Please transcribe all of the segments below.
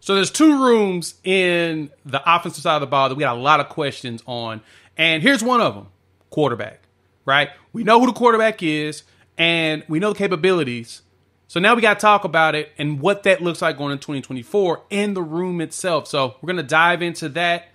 So there's two rooms in the offensive side of the ball that we got a lot of questions on. And here's one of them, quarterback, right? We know who the quarterback is and we know the capabilities. So now we got to talk about it and what that looks like going in 2024 in the room itself. So we're going to dive into that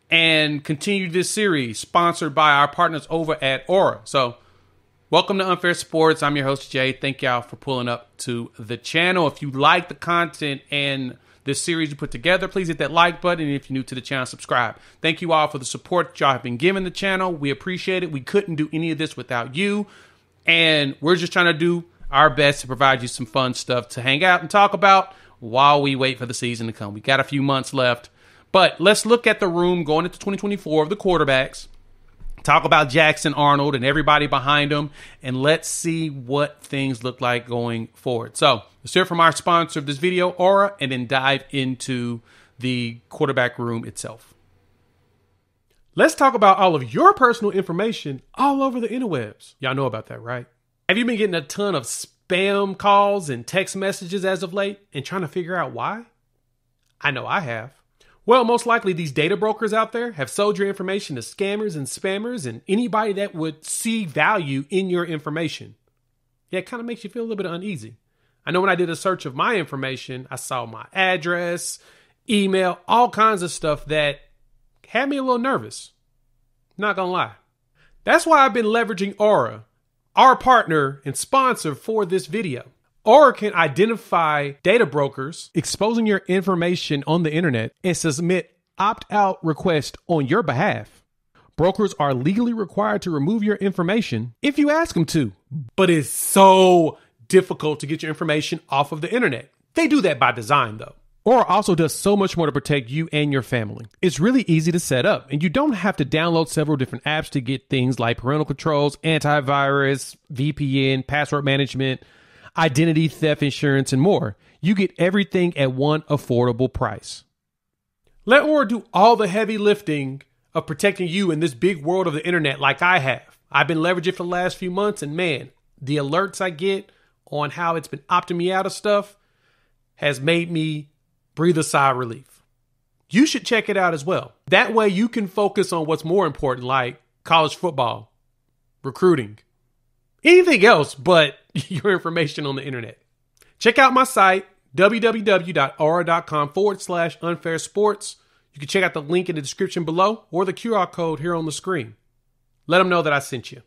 and continue this series sponsored by our partners over at Aura. So welcome to Unfair Sports. I'm your host, Jay. Thank y'all for pulling up to the channel. If you like the content and this series we put together, please hit that like button. And if you're new to the channel, subscribe. Thank you all for the support y'all have been giving the channel. We appreciate it. We couldn't do any of this without you. And we're just trying to do our best to provide you some fun stuff to hang out and talk about while we wait for the season to come. We got a few months left. But let's look at the room going into 2024 of the quarterbacks. Talk about Jackson Arnold and everybody behind him. And let's see what things look like going forward. So let's hear from our sponsor of this video, Aura, and then dive into the quarterback room itself. Let's talk about all of your personal information all over the interwebs. Y'all know about that, right? Have you been getting a ton of spam calls and text messages as of late and trying to figure out why? I know I have. Well, most likely these data brokers out there have sold your information to scammers and spammers and anybody that would see value in your information. Yeah, it kind of makes you feel a little bit uneasy. I know when I did a search of my information, I saw my address, email, all kinds of stuff that had me a little nervous. Not gonna lie. That's why I've been leveraging Aura, our partner and sponsor for this video. Aura can identify data brokers exposing your information on the internet and submit opt-out requests on your behalf. Brokers are legally required to remove your information if you ask them to, but it's so difficult to get your information off of the internet. They do that by design, though. Aura also does so much more to protect you and your family. It's really easy to set up, and you don't have to download several different apps to get things like parental controls, antivirus, VPN, password management, identity theft insurance, and more. You get everything at one affordable price. Let Aura do all the heavy lifting of protecting you in this big world of the internet like I have. I've been leveraging it for the last few months, and man, the alerts I get on how it's been opting me out of stuff has made me breathe a sigh of relief. You should check it out as well. That way you can focus on what's more important, like college football, recruiting, anything else but your information on the internet. Check out my site, www.aura.com/unfairsports. You can check out the link in the description below or the QR code here on the screen. Let them know that I sent you.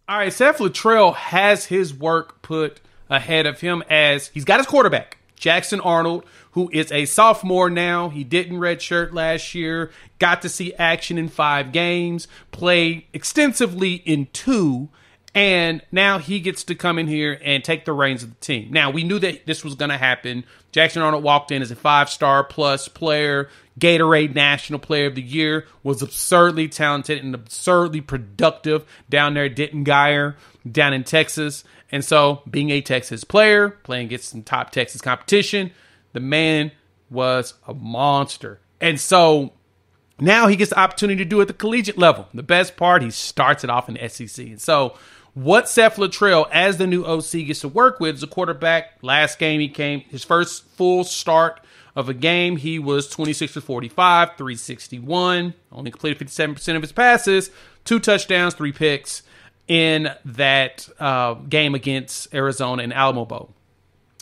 All right, Seth Luttrell has his work put ahead of him as he's got his quarterback, Jackson Arnold, who is a sophomore now. He didn't redshirt last year, got to see action in 5 games, played extensively in 2, and now he gets to come in here and take the reins of the team. Now, we knew that this was going to happen. Jackson Arnold walked in as a 5-star plus player, Gatorade National Player of the Year, was absurdly talented and absurdly productive down there at Denton Guyer, down in Texas. And so, being a Texas player, playing against some top Texas competition, the man was a monster. And so, now he gets the opportunity to do it at the collegiate level. The best part, he starts it off in the SEC. And so, what Seth Luttrell, as the new OC, gets to work with is a quarterback. Last game, he came, his first full start of a game, he was 26 for 45, 361, only completed 57% of his passes, 2 touchdowns, 3 picks in that game against Arizona and Alamo Bowl.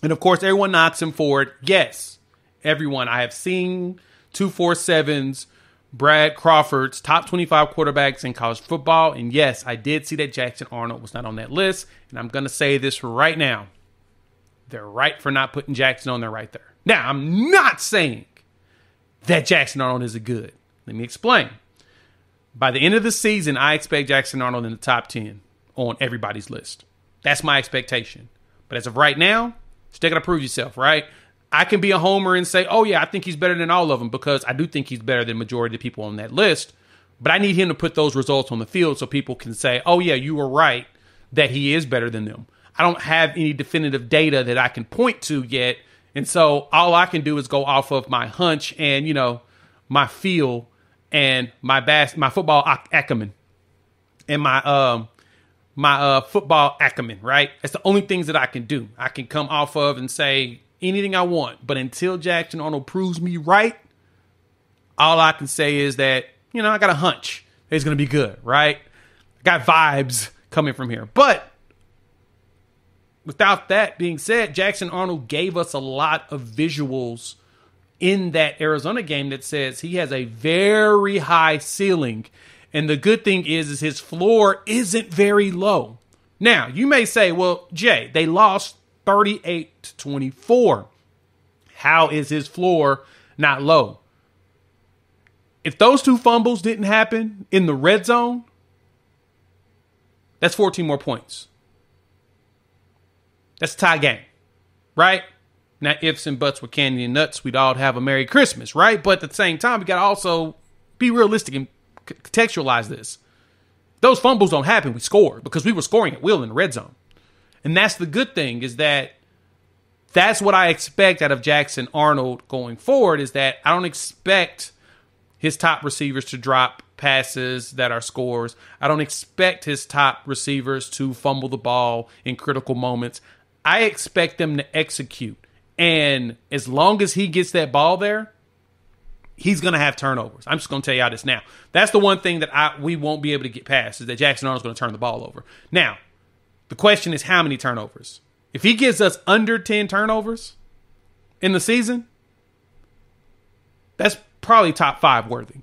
And of course, everyone knocks him for it. Yes, everyone. I have seen 247's Brad Crawford's top 25 quarterbacks in college football. And yes, I did see that Jackson Arnold was not on that list. And I'm going to say this right now. They're right for not putting Jackson on there right there. Now, I'm not saying that Jackson Arnold isn't good. Let me explain. By the end of the season, I expect Jackson Arnold in the top 10 on everybody's list. That's my expectation. But as of right now, still got to prove yourself, right? I can be a homer and say, oh, yeah, I think he's better than all of them because I do think he's better than the majority of the people on that list. But I need him to put those results on the field so people can say, oh, yeah, you were right that he is better than them. I don't have any definitive data that I can point to yet. And so all I can do is go off of my hunch and, you know, my feel and my football acumen and my football acumen, right? That's the only things that I can do. I can come off of and say anything I want. But until Jackson Arnold proves me right, all I can say is that, I got a hunch it's going to be good, right? I got vibes coming from here. But without that being said, Jackson Arnold gave us a lot of visuals in that Arizona game that says he has a very high ceiling. And the good thing is his floor isn't very low. Now, you may say, well, Jay, they lost 38-24. How is his floor not low? If those 2 fumbles didn't happen in the red zone, that's 14 more points. That's a tie game, right? Now, ifs and buts with candy and nuts, we'd all have a Merry Christmas, right? But at the same time, we got to also be realistic and contextualize this. Those fumbles don't happen, we scored because we were scoring at will in the red zone. And that's the good thing, is that's what I expect out of Jackson Arnold going forward, is that I don't expect his top receivers to drop passes that are scores. I don't expect his top receivers to fumble the ball in critical moments. I expect them to execute. And as long as he gets that ball there, he's going to have turnovers. I'm just going to tell y'all this now. That's the one thing that we won't be able to get past, is that Jackson Arnold's going to turn the ball over. Now, the question is how many turnovers? If he gives us under 10 turnovers in the season, that's probably top 5 worthy.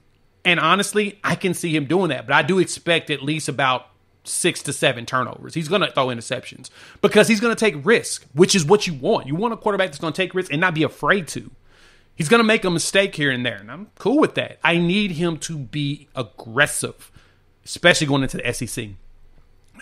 And honestly, I can see him doing that. But I do expect at least about 6 to 7 turnovers. He's going to throw interceptions because he's going to take risk, which is what you want. You want a quarterback that's going to take risks and not be afraid to. He's going to make a mistake here and there, and I'm cool with that. I need him to be aggressive, especially going into the SEC.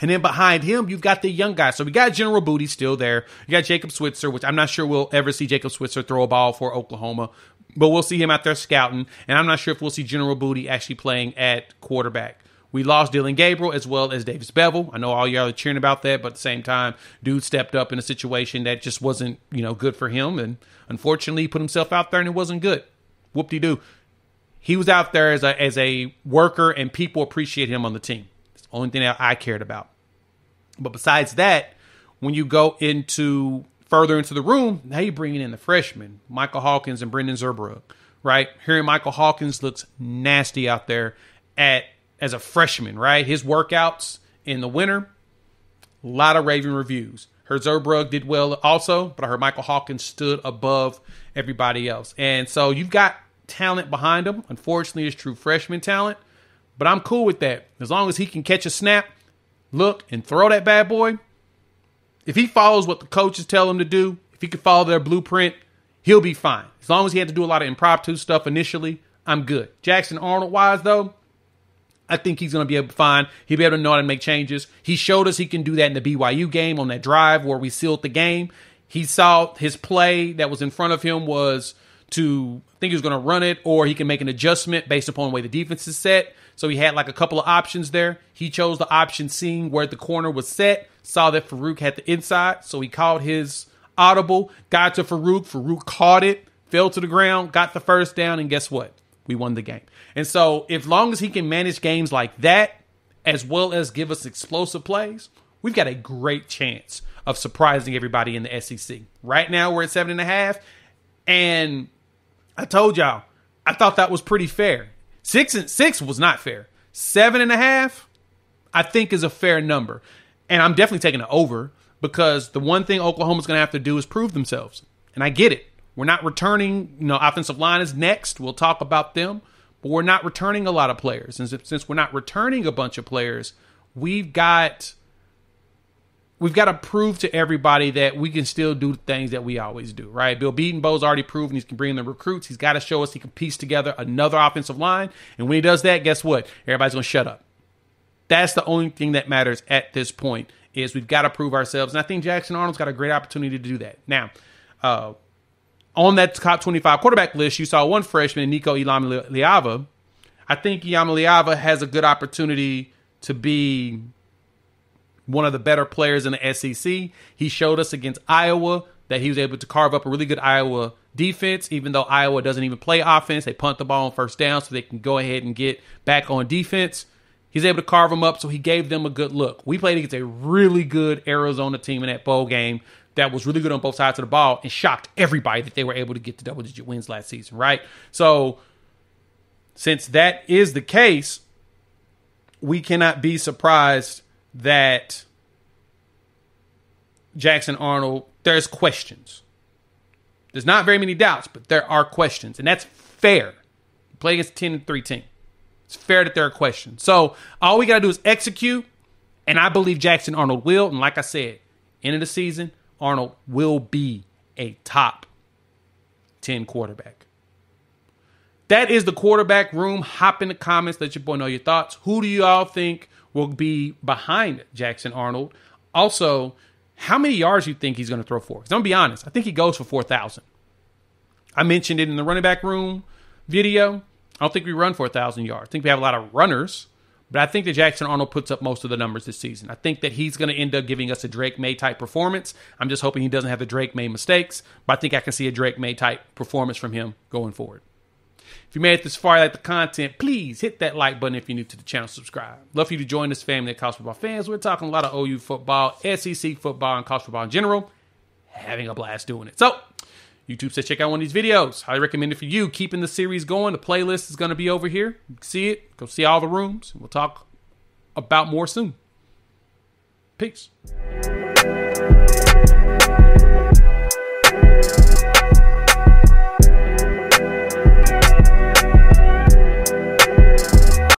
And then behind him, you've got the young guys. So we got General Booty still there. You got Jacob Switzer, which I'm not sure we'll ever see Jacob Switzer throw a ball for Oklahoma, but we'll see him out there scouting. And I'm not sure if we'll see General Booty actually playing at quarterback. We lost Dylan Gabriel as well as Davis Bevel. I know all y'all are cheering about that, but at the same time, dude stepped up in a situation that just wasn't, good for him. And unfortunately, he put himself out there and it wasn't good. Whoop-de-doo. He was out there as a worker, and people appreciate him on the team. It's the only thing that I cared about. But besides that, when you go further into the room, now you're bringing in the freshmen, Michael Hawkins and Brendan Zurbrugg, right? Hearing Michael Hawkins looks nasty out there as a freshman, right? His workouts in the winter, a lot of raving reviews. Heard Zurbrugg did well also, but I heard Michael Hawkins stood above everybody else. And so you've got talent behind him. Unfortunately, it's true freshman talent, but I'm cool with that. As long as he can catch a snap, look, and throw that bad boy. If he follows what the coaches tell him to do, if he can follow their blueprint, he'll be fine. As long as he had to do a lot of impromptu stuff initially, I'm good. Jackson Arnold-wise, though, I think he's going to be able to find. He'll be able to know how to make changes. He showed us he can do that in the BYU game on that drive where we sealed the game. He saw his play that was in front of him was to think he was going to run it, or he can make an adjustment based upon the way the defense is set. So he had like a couple of options there. He chose the option seeing where the corner was set, saw that Farouk had the inside, so he called his audible, got to Farouk. Farouk caught it, fell to the ground, got the first down, and guess what? We won the game. And so as long as he can manage games like that, as well as give us explosive plays, we've got a great chance of surprising everybody in the SEC. Right now, we're at 7.5, and I told y'all, I thought that was pretty fair. 6 was not fair. 7.5, I think, is a fair number. And I'm definitely taking it over, because the one thing Oklahoma's going to have to do is prove themselves. And I get it. We're not returning, offensive line is next. We'll talk about them. But we're not returning a lot of players. And since we're not returning a bunch of players, we've got to prove to everybody that we can still do things that we always do, right? Bill Beatonbow's already proven he can bring in the recruits. He's got to show us he can piece together another offensive line. And when he does that, guess what? Everybody's going to shut up. That's the only thing that matters at this point, is we've got to prove ourselves. And I think Jackson Arnold's got a great opportunity to do that. Now, on that top 25 quarterback list, you saw one freshman, Nico Iamaleava. I think Iamaleava has a good opportunity to be one of the better players in the SEC. He showed us against Iowa that he was able to carve up a really good Iowa defense, even though Iowa doesn't even play offense. They punt the ball on first down so they can go ahead and get back on defense. He's able to carve them up, so he gave them a good look. We played against a really good Arizona team in that bowl game that was really good on both sides of the ball and shocked everybody that they were able to get to double-digit wins last season, right? So since that is the case, we cannot be surprised that Jackson Arnold, there's questions. There's not very many doubts, but there are questions, and that's fair. You play against a 10-3 team. It's fair that there are questions. So all we got to do is execute, and I believe Jackson Arnold will. And like I said, end of the season, Arnold will be a top 10 quarterback. That is the quarterback room. Hop in the comments. Let your boy know your thoughts. Who do you all think will be behind Jackson Arnold? Also, how many yards do you think he's going to throw for? Because I'm going to be honest. I think he goes for 4,000. I mentioned it in the running back room video. I don't think we run for 1,000 yards. I think we have a lot of runners, but I think that Jackson Arnold puts up most of the numbers this season. I think that he's going to end up giving us a Drake May type performance. I'm just hoping he doesn't have the Drake May mistakes, but I think I can see a Drake May type performance from him going forward. If you made it this far, like the content, please hit that like button if you're new to the channel, subscribe. Love for you to join this family of college football fans. We're talking a lot of OU football, SEC football, and college football in general. Having a blast doing it. So, YouTube says check out one of these videos. Highly recommend it for you. Keeping the series going. The playlist is going to be over here. You can see it. Go see all the rooms. We'll talk about more soon. Peace.